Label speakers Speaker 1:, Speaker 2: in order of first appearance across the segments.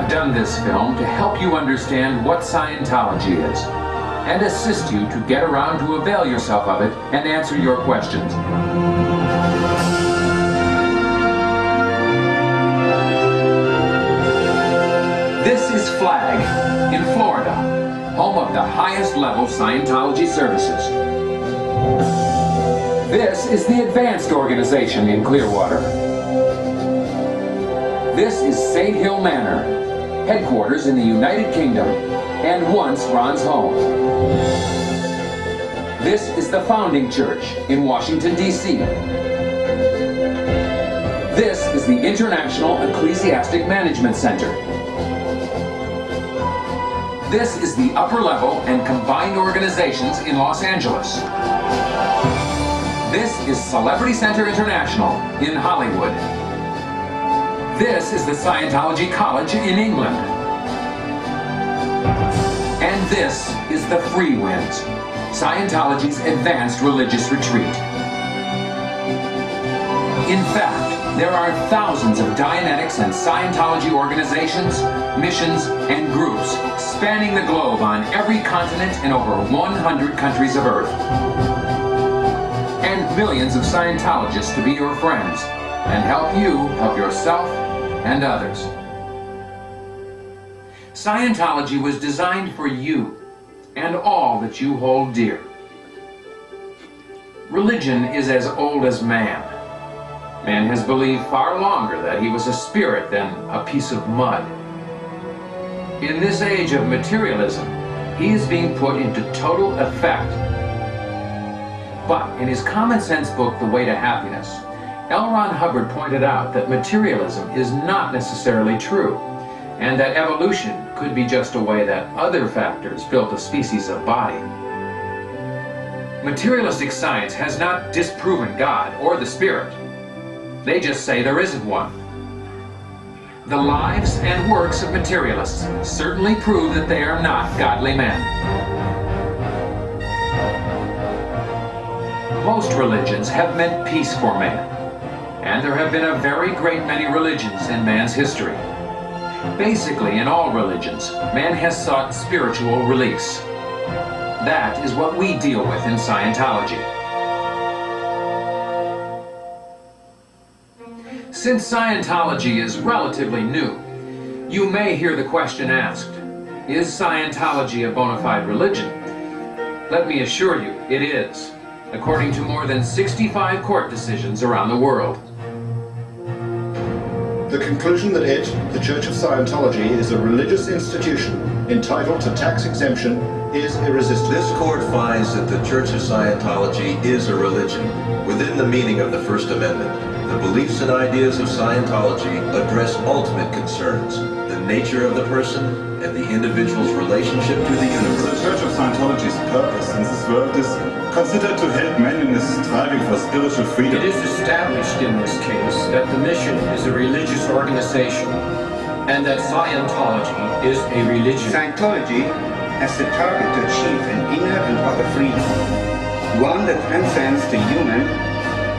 Speaker 1: have done this film to help you understand what Scientology is, and assist you to get around to avail yourself of it and answer your questions. This is Flag in Florida, home of the highest level Scientology services. This is the Advanced Organization in Clearwater. This is St. Hill Manor, headquarters in the United Kingdom, and once Ron's home. This is the Founding Church in Washington, D.C. This is the International Ecclesiastic Management Center. This is the Upper Level and Combined Organizations in Los Angeles. This is Celebrity Center International in Hollywood. This is the Scientology College in England. And this is the Free Winds, Scientology's advanced religious retreat. In fact, there are thousands of Dianetics and Scientology organizations, missions, and groups spanning the globe on every continent in over 100 countries of Earth. And millions of Scientologists to be your friends and help you help yourself and others. Scientology was designed for you and all that you hold dear. Religion is as old as man. Man has believed far longer that he was a spirit than a piece of mud. In this age of materialism, he is being put into total effect. But in his common sense book, The Way to Happiness, L. Ron Hubbard pointed out that materialism is not necessarily true, and that evolution could be just a way that other factors built a species of body. Materialistic science has not disproven God or the Spirit. They just say there isn't one. The lives and works of materialists certainly prove that they are not godly men. Most religions have meant peace for man, and there have been a very great many religions in man's history. Basically, in all religions, man has sought spiritual release. That is what we deal with in Scientology. Since Scientology is relatively new, you may hear the question asked, is Scientology a bona fide religion? Let me assure you, it is, according to more than 65 court decisions around the world.
Speaker 2: The conclusion that it, the Church of Scientology, is a religious institution entitled to tax exemption is irresistible.
Speaker 3: This court finds that the Church of Scientology is a religion within the meaning of the First Amendment. The beliefs and ideas of Scientology address ultimate concerns, the nature of the person and the individual's relationship to the universe.
Speaker 4: The Church of Scientology's purpose in this world is considered to help man in his striving for spiritual freedom.
Speaker 5: It is established in this case that the mission is a religious organization and that Scientology is a religion.
Speaker 6: Scientology has the target to achieve an inner and outer freedom, one that transcends the human,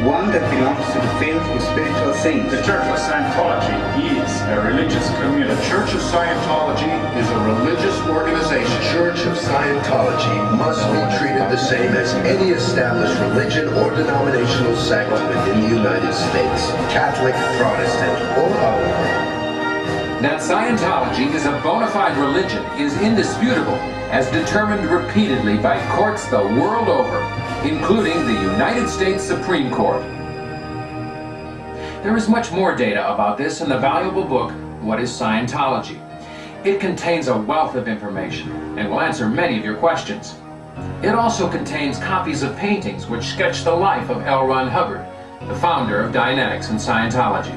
Speaker 6: one that belongs to the faith of spiritual saints.
Speaker 7: The Church of Scientology is a religious community.
Speaker 8: The Church of Scientology is a religious organization.
Speaker 9: The Church of Scientology must be treated the same as any established religion or denominational sect within the United States, Catholic, Protestant, or other.
Speaker 1: That Scientology is a bona fide religion is indisputable, as determined repeatedly by courts the world over, including the United States Supreme Court. There is much more data about this in the valuable book, What is Scientology? It contains a wealth of information and will answer many of your questions. It also contains copies of paintings which sketch the life of L. Ron Hubbard, the founder of Dianetics and Scientology.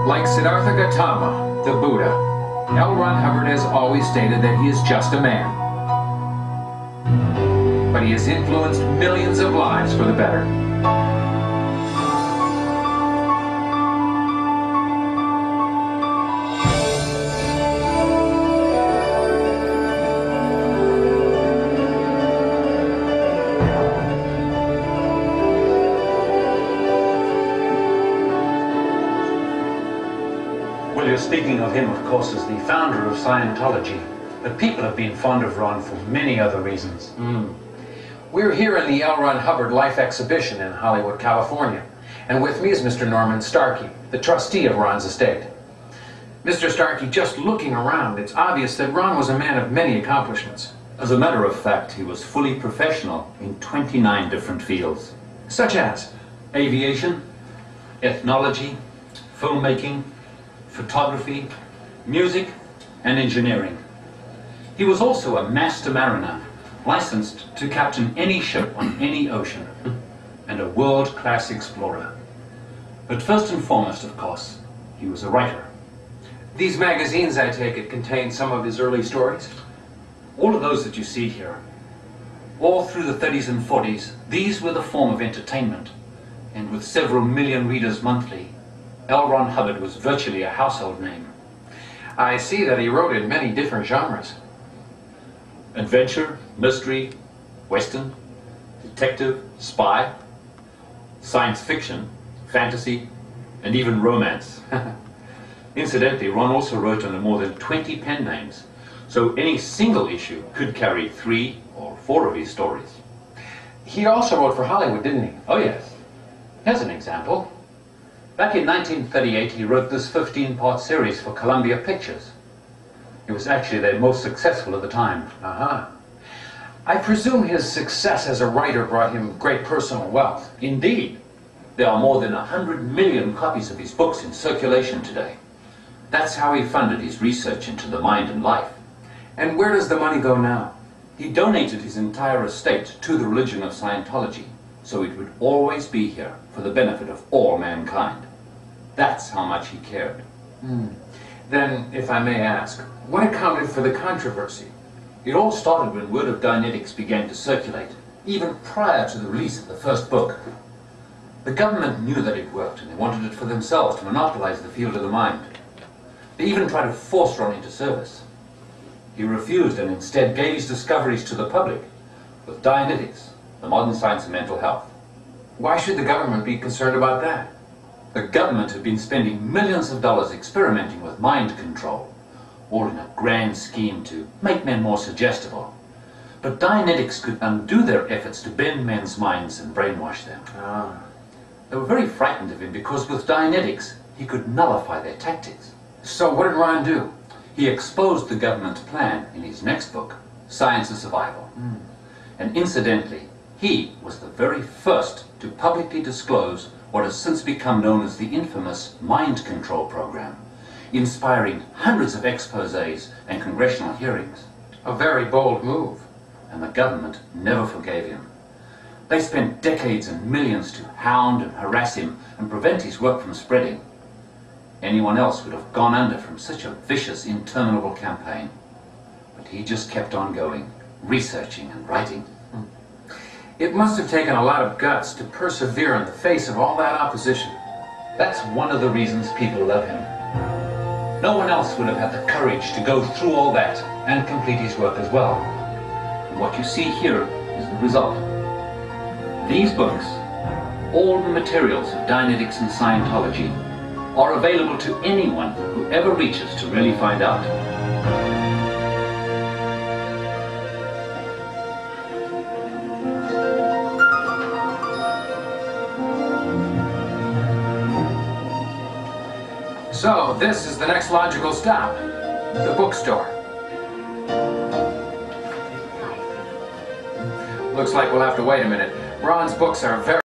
Speaker 1: Like Siddhartha Gautama, the Buddha, L. Ron Hubbard has always stated that he is just a man. But he has influenced millions of lives for the better.
Speaker 10: Well, you're speaking of him, of course, as the founder of Scientology. But people have been fond of Ron for many other reasons.
Speaker 5: We're here in the L. Ron Hubbard Life Exhibition in Hollywood, California. And with me is Mr. Norman Starkey, the trustee of Ron's estate. Mr. Starkey, just looking around, it's obvious that Ron was a man of many accomplishments.
Speaker 11: As a matter of fact, he was fully professional in 29 different fields.
Speaker 5: Such as?
Speaker 11: Aviation, ethnology, filmmaking, photography, music, and engineering. He was also a master mariner, licensed to captain any ship on any ocean, and a world-class explorer. But first and foremost, of course, he was a writer.
Speaker 5: These magazines, I take it, contain some of his early stories?
Speaker 11: All of those that you see here, all through the 30s and 40s, these were the form of entertainment. And with several million readers monthly, L. Ron Hubbard was virtually a household name.
Speaker 5: I see that he wrote in many different genres.
Speaker 11: Adventure, mystery, western, detective, spy, science fiction, fantasy, and even romance. Incidentally, Ron also wrote under more than 20 pen names, so any single issue could carry 3 or 4 of his stories.
Speaker 5: He also wrote for Hollywood, didn't he?
Speaker 11: Oh yes. Here's an example. Back in 1938, he wrote this 15-part series for Columbia Pictures. It was actually their most successful at the time.
Speaker 5: I presume his success as a writer brought him great personal wealth.
Speaker 11: Indeed. There are more than 100 million copies of his books in circulation today. That's how he funded his research into the mind and life.
Speaker 5: And where does the money go now?
Speaker 11: He donated his entire estate to the religion of Scientology, so it would always be here for the benefit of all mankind. That's how much he cared.
Speaker 5: Then, if I may ask, what accounted for the controversy?
Speaker 11: It all started when word of Dianetics began to circulate, even prior to the release of the first book. The government knew that it worked, and they wanted it for themselves to monopolize the field of the mind. They even tried to force Ron into service. He refused and instead gave his discoveries to the public with Dianetics, the modern science of mental health.
Speaker 5: Why should the government be concerned about that?
Speaker 11: The government had been spending millions of dollars experimenting with mind control, all in a grand scheme to make men more suggestible. But Dianetics could undo their efforts to bend men's minds and brainwash them. They were very frightened of him because with Dianetics, he could nullify their tactics.
Speaker 5: So what did Ron do?
Speaker 11: He exposed the government plan in his next book, Science of Survival. And incidentally, he was the very first to publicly disclose what has since become known as the infamous mind control program, inspiring hundreds of exposés and congressional hearings.
Speaker 5: A very bold move.
Speaker 11: And the government never forgave him. They spent decades and millions to hound and harass him and prevent his work from spreading. Anyone else would have gone under from such a vicious, interminable campaign. But he just kept on going, researching and writing.
Speaker 5: It must have taken a lot of guts to persevere in the face of all that opposition.
Speaker 11: That's one of the reasons people love him. No one else would have had the courage to go through all that and complete his work as well. And what you see here is the result. These books, all the materials of Dianetics and Scientology, are available to anyone who ever reaches to really find out.
Speaker 5: So, this is the next logical stop, the bookstore. Looks like we'll have to wait a minute. Ron's books are very